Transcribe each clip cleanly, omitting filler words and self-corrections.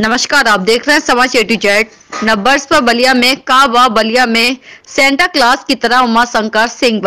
नमस्कार, आप देख रहे हैं समाज A to Z। नववर्ष पर बलिया में कावा बलिया में सेंटा क्लॉज की तरह उमा शंकर सिंह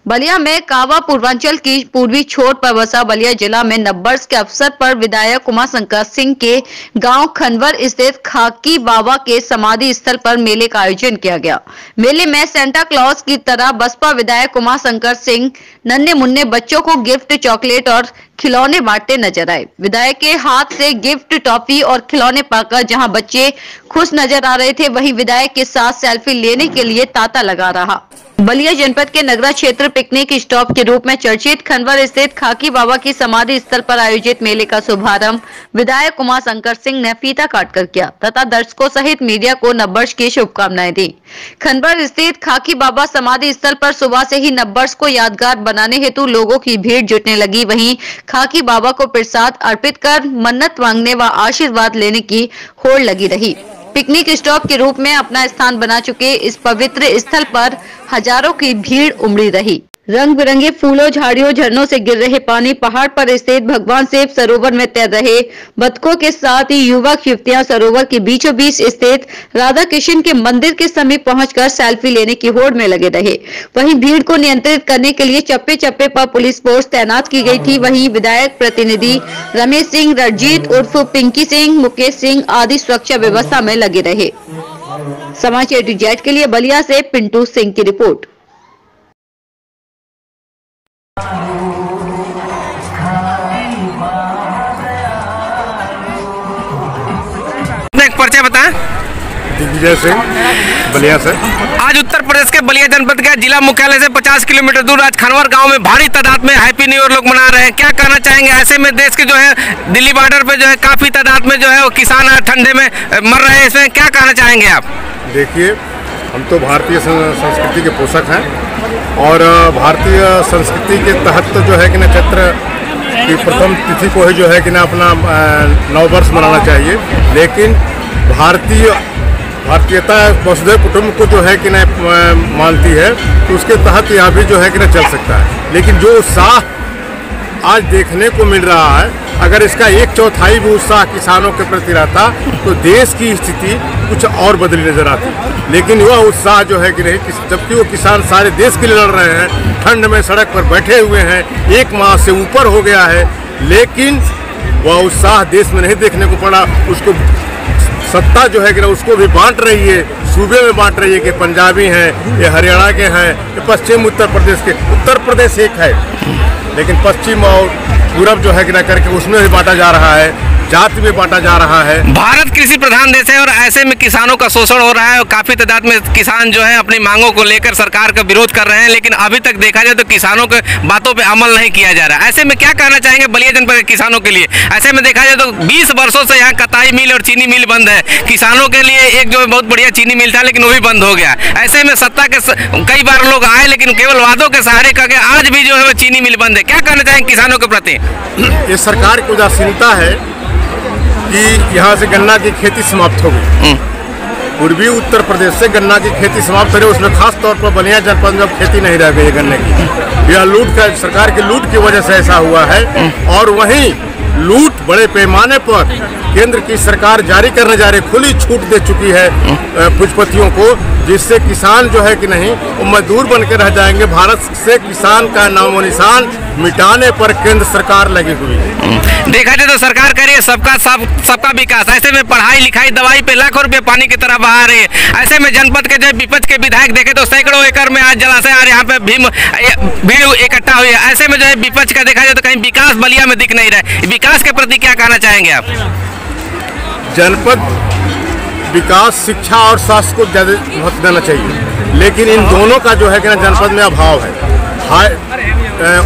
बलिया में कावा पूर्वांचल की पूर्वी छोर पर बसा बलिया जिला में नववर्ष के अवसर पर विधायक उमा शंकर सिंह के गांव खनवर स्थित खाकी बाबा के समाधि स्थल पर मेले का आयोजन किया गया। मेले में सेंटा क्लॉज की तरह बसपा विधायक उमा शंकर सिंह नन्हे मुन्ने बच्चों को गिफ्ट, चॉकलेट और खिलौने बांटते नजर आए। विधायक के हाथ से गिफ्ट, टॉफी और खिलौने पाकर जहां बच्चे खुश नजर आ रहे थे, वहीं विधायक के साथ सेल्फी लेने के लिए तांता लगा रहा। बलिया जनपद के नगरा क्षेत्र पिकनिक स्टॉप के रूप में चर्चित खनवर स्थित खाकी बाबा की समाधि स्थल पर आयोजित मेले का शुभारंभ विधायक उमा शंकर सिंह ने फीता काटकर किया तथा दर्शकों सहित मीडिया को नववर्ष की शुभकामनाएं दी। खनवर स्थित खाकी बाबा समाधि स्थल पर सुबह से ही नववर्ष को यादगार बनाने हेतु लोगों की भीड़ जुटने लगी। वहीं खाकी बाबा को प्रसाद अर्पित कर मन्नत मांगने व आशीर्वाद लेने की होड़ लगी रही। पिकनिक स्टॉप के रूप में अपना स्थान बना चुके इस पवित्र स्थल पर हजारों की भीड़ उमड़ी रही। रंग बिरंगे फूलों, झाड़ियों, झरनों से गिर रहे पानी, पहाड़ पर स्थित भगवान शिव सरोवर में तैर रहे बतखों के साथ ही युवक युवतियां सरोवर के बीचों बीच स्थित राधा कृष्ण के मंदिर के समीप पहुंचकर सेल्फी लेने की होड़ में लगे रहे। वहीं भीड़ को नियंत्रित करने के लिए चप्पे चप्पे पर पुलिस फोर्स तैनात की गई थी। वहीं विधायक प्रतिनिधि रमेश सिंह, रणजीत उर्फ पिंकी सिंह, मुकेश सिंह आदि सुरक्षा व्यवस्था में लगे रहे। समाज A to Z के लिए बलिया से पिंटू सिंह की रिपोर्ट। एक परिचय बताएं। दिग्विजय सिंह, बलिया से। आज उत्तर प्रदेश के बलिया जनपद के जिला मुख्यालय से 50 किलोमीटर दूर आज खनवर गांव में भारी तादाद में हैप्पी न्यू ईयर लोग मना रहे हैं। क्या कहना चाहेंगे? ऐसे में देश के जो है दिल्ली बॉर्डर पे जो है काफी तादाद में जो है वो किसान ठंडे में मर रहे हैं, इसमें क्या कहना चाहेंगे आप? देखिए, हम तो भारतीय संस्कृति के पोषक हैं और भारतीय संस्कृति के तहत तो जो है कि ना चैत्र की प्रथम तिथि को ही जो है कि ना अपना नववर्ष मनाना चाहिए। लेकिन भारतीयता वसुधैव कुटुंब को जो है कि ना मानती है, तो उसके तहत यहाँ भी जो है कि ना चल सकता है। लेकिन जो उत्साह आज देखने को मिल रहा है, अगर इसका 1/4 भी उत्साह किसानों के प्रति रहता तो देश की स्थिति कुछ और बदली नजर आती। लेकिन वह उत्साह जो है कि नहीं, जबकि वो किसान सारे देश के लिए लड़ रहे हैं, ठंड में सड़क पर बैठे हुए हैं, 1 माह से ऊपर हो गया है, लेकिन वह उत्साह देश में नहीं देखने को पड़ा। उसको सत्ता जो है कि उसको भी बांट रही है, सूबे में बांट रही है कि पंजाबी हैं, ये हरियाणा के हैं, ये पश्चिम उत्तर प्रदेश के। उत्तर प्रदेश एक है, लेकिन पश्चिम और पूरब जो है कि ना करके उसमें भी बांटा जा रहा है, जाति में बांटा जा रहा है। भारत कृषि प्रधान देश है और ऐसे में किसानों का शोषण हो रहा है और काफी तादाद में किसान जो है अपनी मांगों को लेकर सरकार का विरोध कर रहे हैं। लेकिन अभी तक देखा जाए तो किसानों के बातों पे अमल नहीं किया जा रहा है। ऐसे में क्या कहना चाहेंगे बलिया जनपद के किसानों के लिए? ऐसे में देखा जाए तो 20 वर्षों से यहाँ कताई मिल और चीनी मिल बंद है। किसानों के लिए एक जो बहुत बढ़िया चीनी मिल था, लेकिन वो भी बंद हो गया। ऐसे में सत्ता के कई बार लोग आए, लेकिन केवल वादों के सहारे करके आज भी जो है वो चीनी मिल बंद है। क्या कहना चाहेंगे किसानों के प्रति? ये सरकार की उदासीनता है कि यहाँ से गन्ना की खेती समाप्त हो गई। पूर्वी उत्तर प्रदेश से गन्ना की खेती समाप्त हो रही है, उसमें खास तौर पर बलिया जनपद में खेती नहीं रह गई गन्ने की। यह लूट का, सरकार की लूट की वजह से ऐसा हुआ है। और वहीं लूट बड़े पैमाने पर केंद्र की सरकार जारी करने जा रही, खुली छूट दे चुकी है पूंजीपतियों को, जिससे किसान जो है कि नहीं वो मजदूर बन के रह जाएंगे। भारत से किसान का नामो निशान मिटाने पर केंद्र सरकार लगी हुई है। देखा जाए तो सरकार कह रही है सबका विकास। ऐसे में पढ़ाई लिखाई दवाई पे लाखों रुपए पानी की तरह बहा रही है। ऐसे में जनपद के जो विपक्ष के विधायक देखे तो सैकड़ों एकड़ में आज जलाशय और यहाँ पे भीड़ इकट्ठा हुई है। ऐसे में जो है विपक्ष का देखा जाए तो कहीं विकास बलिया में दिख नहीं रहा है। विकास के प्रति क्या कहना चाहेंगे आप? जनपद विकास, शिक्षा और स्वास्थ्य को ज्यादा महत्व देना चाहिए, लेकिन इन दोनों का जो है कि ना जनपद में अभाव है।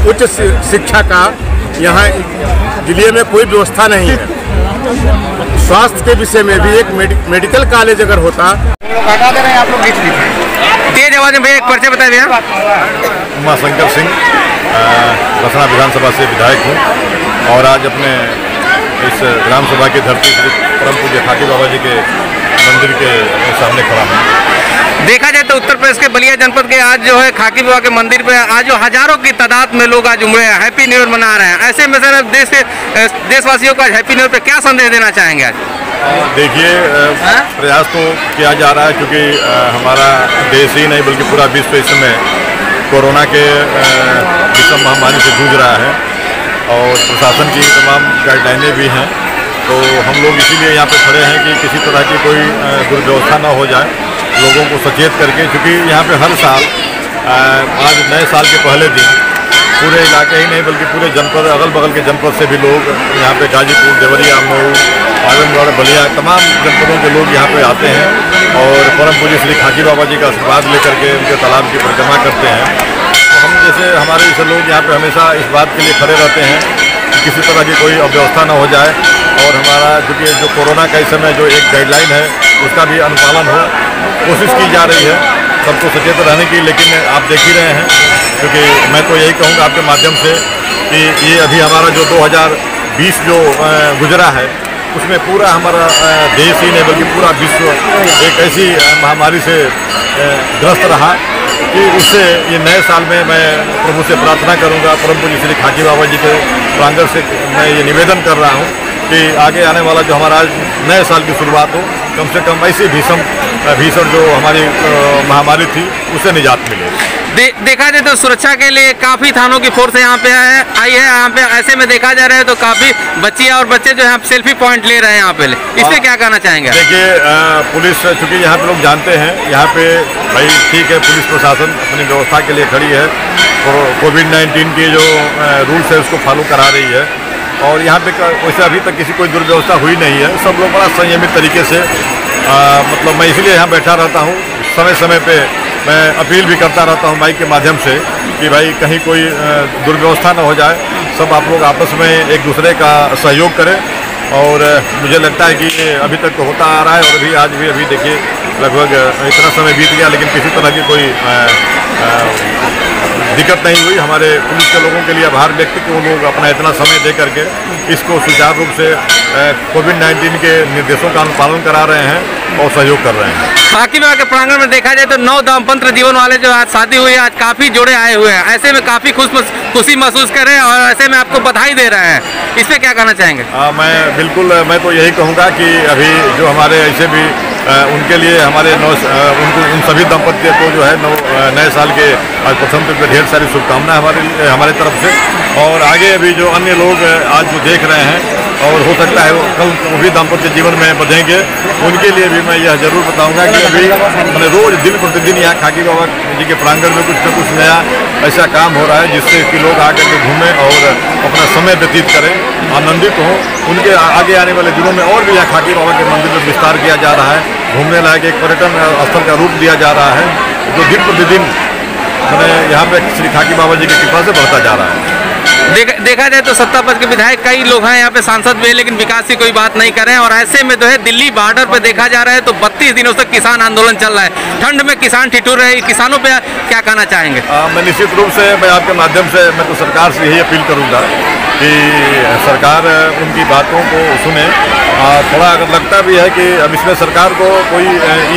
उच्च शिक्षा का यहाँ जिले में कोई व्यवस्था नहीं है। स्वास्थ्य के विषय में भी एक मेडिकल कॉलेज अगर होता। तेज आवाज में एक परिचय बताइए भैया। उमा शंकर सिंह, रसना विधानसभा से विधायक हूँ और आज अपने इस ग्राम सभा की धरती परम पूज्य खाकी बाबा जी के मंदिर के सामने खड़ा हूँ। देखा जाए तो उत्तर प्रदेश के बलिया जनपद के आज जो है खाकी बाबा के मंदिर पे आज जो हजारों की तादाद में लोग आज उमड़े हैं, हैप्पी न्यू ईयर मना रहे हैं। ऐसे में सर देशवासियों को आज हैप्पी न्यू ईयर पे क्या संदेश देना चाहेंगे आज? देखिए, प्रयास तो किया जा रहा है क्योंकि हमारा देश ही नहीं बल्कि पूरा विश्व इस समय कोरोना के विषम महामारी से जूझ रहा है और प्रशासन की तमाम गाइडलाइनें भी हैं। तो हम लोग इसीलिए यहाँ पे खड़े हैं कि किसी तरह की कोई दुर्व्यवस्था न हो जाए, लोगों को सचेत करके, क्योंकि यहाँ पे हर साल आज नए साल के पहले दिन पूरे इलाके ही नहीं बल्कि पूरे जनपद, अगल बगल के जनपद से भी लोग यहाँ पे गाजीपुर, देवरिया, मऊ, आजमगढ़, बलिया, तमाम जनपदों के लोग यहाँ पे आते हैं और परम पूज्य श्री खाकी बाबा जी का आशीर्वाद लेकर के उनके तालाब की परिक्रमा करते हैं। तो हम जैसे हमारे जैसे लोग यहाँ पे हमेशा इस बात के लिए खड़े रहते हैं कि किसी तरह की कोई अव्यवस्था न हो जाए और हमारा क्योंकि जो कोरोना का इस समय जो एक गाइडलाइन है उसका भी अनुपालन हो, कोशिश की जा रही है सबको सचेत रहने की। लेकिन आप देख ही रहे हैं, क्योंकि मैं तो यही कहूँगा आपके माध्यम से कि ये अभी हमारा जो 2020 जो गुजरा है उसमें पूरा हमारा देश ही नहीं बल्कि पूरा विश्व एक ऐसी महामारी से ग्रस्त रहा कि उससे ये नए साल में मैं प्रभु से प्रार्थना करूंगा, परम पूज्य श्री खाकी बाबा जी के प्रांगण से मैं ये निवेदन कर रहा हूँ कि आगे आने वाला जो हमारा आज नए साल की शुरुआत हो, कम से कम ऐसी भीषण जो हमारी महामारी थी उससे निजात मिले। देखा जाए तो सुरक्षा के लिए काफी थानों की फोर्स यहाँ पे आई है यहाँ पे। ऐसे में देखा जा रहा है तो काफी बच्चियाँ और बच्चे जो है सेल्फी पॉइंट ले रहे हैं यहाँ पे, इस पे क्या कहना चाहेंगे? देखिए, पुलिस चूँकि यहाँ पे लोग जानते हैं, यहाँ पे भाई ठीक है, पुलिस प्रशासन अपनी व्यवस्था के लिए खड़ी है, कोविड-19 के जो रूल्स है उसको फॉलो करा रही है और यहाँ पे वैसे अभी तक किसी कोई दुर्व्यवस्था हुई नहीं है। सब लोग बड़ा संयमित तरीके से मतलब मैं इसलिए यहाँ बैठा रहता हूँ, समय समय पे मैं अपील भी करता रहता हूँ माइक के माध्यम से कि भाई कहीं कोई दुर्व्यवस्था न हो जाए, सब आप लोग आपस में एक दूसरे का सहयोग करें। और मुझे लगता है कि अभी तक तो होता आ रहा है और आज भी देखिए लगभग इतना समय बीत गया लेकिन किसी तरह की कोई दिक्कत नहीं हुई। हमारे पुलिस के लोगों के लिए आभार व्यक्त कि वो लोग अपना इतना समय दे करके इसको सुचारू रूप से कोविड-19 के निर्देशों का अनुपालन करा रहे हैं और सहयोग कर रहे हैं। खाकी बाबा के प्रांगण में देखा जाए तो 9 दाम्पत्य जीवन वाले जो आज शादी हुई है, आज काफी जोड़े आए हुए हैं, ऐसे में काफी खुशी महसूस कर रहे हैं और ऐसे में आपको बधाई दे रहे हैं, इस पे क्या कहना चाहेंगे? मैं तो यही कहूँगा कि अभी जो हमारे ऐसे भी उनके लिए हमारे उन सभी दंपत्ति को जो है नए साल के आज प्रथम पे ढेर सारी शुभकामनाएं हमारे तरफ से। और आगे अभी जो अन्य लोग आज जो देख रहे हैं और हो सकता है कल वो भी दाम्पत्य जीवन में बधेंगे, उनके लिए भी मैं यह जरूर बताऊंगा कि अभी मैंने रोज दिन प्रतिदिन यहाँ खाकी बाबा जी के प्रांगण में कुछ न कुछ नया ऐसा काम हो रहा है जिससे कि लोग आकर के घूमें और अपना समय व्यतीत करें, आनंदित हों। उनके आगे आने वाले दिनों में और भी यहाँ खाकी बाबा के मंदिर में विस्तार किया जा रहा है, घूमने लायक एक पर्यटन स्थल का रूप दिया जा रहा है जो दिन प्रतिदिन यहाँ पे श्री खाकी बाबा जी की कृपा से बढ़ता जा रहा है। देखा जाए तो सत्ता पक्ष के विधायक कई लोग हैं यहाँ पे, सांसद भी है, लेकिन विकास की कोई बात नहीं कर रहे हैं और ऐसे में जो है दिल्ली बॉर्डर पे देखा जा रहा है तो 32 दिनों से किसान आंदोलन चल रहा है, ठंड में किसान ठिठुर रहे, किसानों पे क्या कहना चाहेंगे? मैं निश्चित रूप से मैं आपके माध्यम से मैं तो सरकार से यही अपील करूँगा कि सरकार उनकी बातों को सुने। थोड़ा अगर लगता भी है कि अब इसमें सरकार को कोई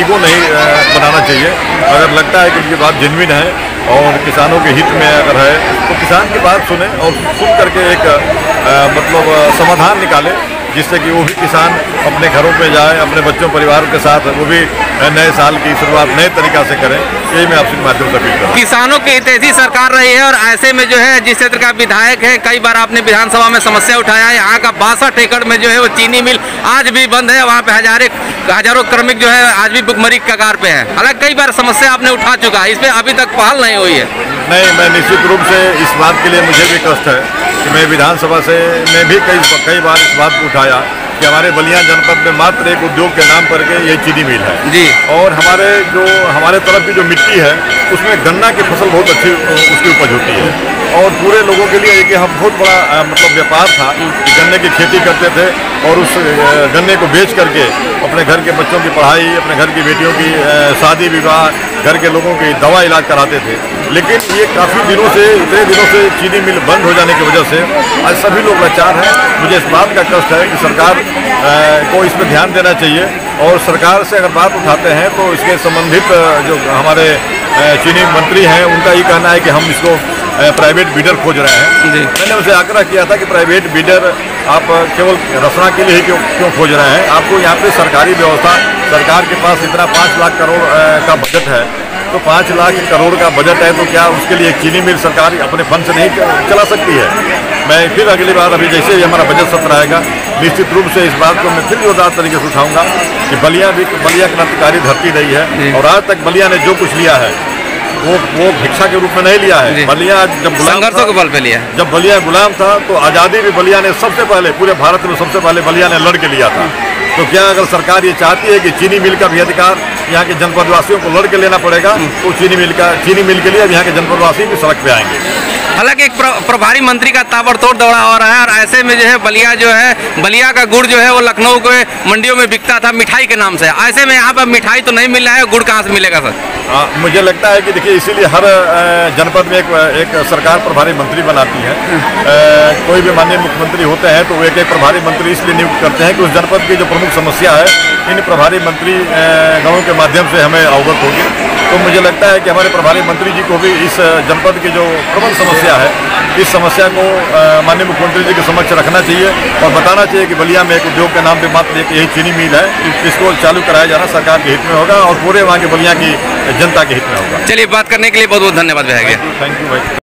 ईगो नहीं बनाना चाहिए, अगर लगता है कि उनकी बात जेन्युइन है और किसानों के हित में अगर है तो किसान की बात सुने और सुन करके एक मतलब समाधान निकाले जिससे कि वो भी किसान अपने घरों पे जाए, अपने बच्चों परिवार के साथ वो भी नए साल की शुरुआत नए तरीका से करें। यही मैं आपसे माध्यम से अपील करूँ। किसानों की हितैषी सरकार रही है और ऐसे में जो है जिस क्षेत्र का विधायक है, कई बार आपने विधानसभा में समस्या उठाया है, यहाँ का 62 एकड़ में जो है वो चीनी मिल आज भी बंद है, वहाँ पे हजारों श्रमिक जो है आज भी भुखमरी की कगार पे है। हालांकि कई बार समस्या आपने उठा चुका है, इस पर अभी तक पहल नहीं हुई है। नहीं, मैं निश्चित रूप से इस बात के लिए मुझे भी कष्ट है कि मैं विधानसभा से मैं भी कई बार इस बात को उठाया कि हमारे बलिया जनपद में मात्र एक उद्योग के नाम पर के ये चीनी मिल है जी, और हमारे तरफ की जो मिट्टी है उसमें गन्ना की फसल बहुत अच्छी उसकी उपज होती है और पूरे लोगों के लिए एक हम बहुत बड़ा मतलब व्यापार था कि गन्ने की खेती करते थे और उस गन्ने को बेच करके अपने घर के बच्चों की पढ़ाई, अपने घर की बेटियों की शादी विवाह, घर के लोगों की दवा इलाज कराते थे। लेकिन ये काफ़ी दिनों से इतने दिनों से चीनी मिल बंद हो जाने की वजह से आज सभी लोग लाचार हैं। मुझे इस बात का कष्ट है कि सरकार को इस पर ध्यान देना चाहिए और सरकार से अगर बात उठाते हैं तो इसके संबंधित जो हमारे चीनी मंत्री हैं उनका ये कहना है कि हम इसको प्राइवेट बीडर खोज रहे हैं। मैंने उनसे आग्रह किया था कि प्राइवेट बीडर आप केवल रसना के लिए ही क्यों खोज रहे हैं? आपको यहाँ पे सरकारी व्यवस्था, सरकार के पास इतना 5 लाख करोड़ का बजट है, तो 5 लाख करोड़ का बजट है तो क्या उसके लिए एक चीनी मिल सरकार अपने फंड से नहीं चला सकती है? मैं फिर अगली बार अभी जैसे ही हमारा बजट सत्र आएगा निश्चित रूप से इस बात को मैं फिर जोरदार तरीके से उठाऊंगा कि बलिया क्रांतिकारी धरती रही है और आज तक बलिया ने जो कुछ लिया है वो भिक्षा के रूप में नहीं लिया है। बलिया जब संघर्षों के बल पे लिया, जब बलिया गुलाम था तो आज़ादी भी बलिया ने सबसे पहले, पूरे भारत में सबसे पहले बलिया ने लड़ के लिया था। तो क्या अगर सरकार ये चाहती है कि चीनी मिल का भी अधिकार यहाँ के जनपदवासियों को लड़ के लेना पड़ेगा, तो चीनी मिल के लिए अब यहाँ के जनपदवासी भी सड़क पे आएंगे। हालांकि एक प्रभारी मंत्री का ताबड़तोड़ दौरा हो रहा है और ऐसे में जो है बलिया का गुड़ जो है वो लखनऊ के मंडियों में बिकता था मिठाई के नाम से। ऐसे में यहाँ पर मिठाई तो नहीं मिल रहा है, गुड़ कहाँ से मिलेगा सर? मुझे लगता है कि देखिए इसीलिए हर जनपद में एक सरकार प्रभारी मंत्री बनाती है। कोई भी माननीय मुख्यमंत्री होते हैं तो वो एक प्रभारी मंत्री इसलिए नियुक्त करते हैं कि उस जनपद की जो प्रमुख समस्या है इन प्रभारी मंत्री गणों के माध्यम से हमें अवगत होगी। तो मुझे लगता है कि हमारे प्रभारी मंत्री जी को भी इस जनपद की जो प्रमुख समस्या है इस समस्या को माननीय मुख्यमंत्री जी के समक्ष रखना चाहिए और बताना चाहिए कि बलिया में एक उद्योग के नाम पे मात्र एक यही चीनी मिल है, इसको चालू कराया जाना सरकार के हित में होगा और पूरे वहाँ के बलिया की जनता के हित में होगा। चलिए, बात करने के लिए बहुत बहुत धन्यवाद भैया। थैंक यू भाई।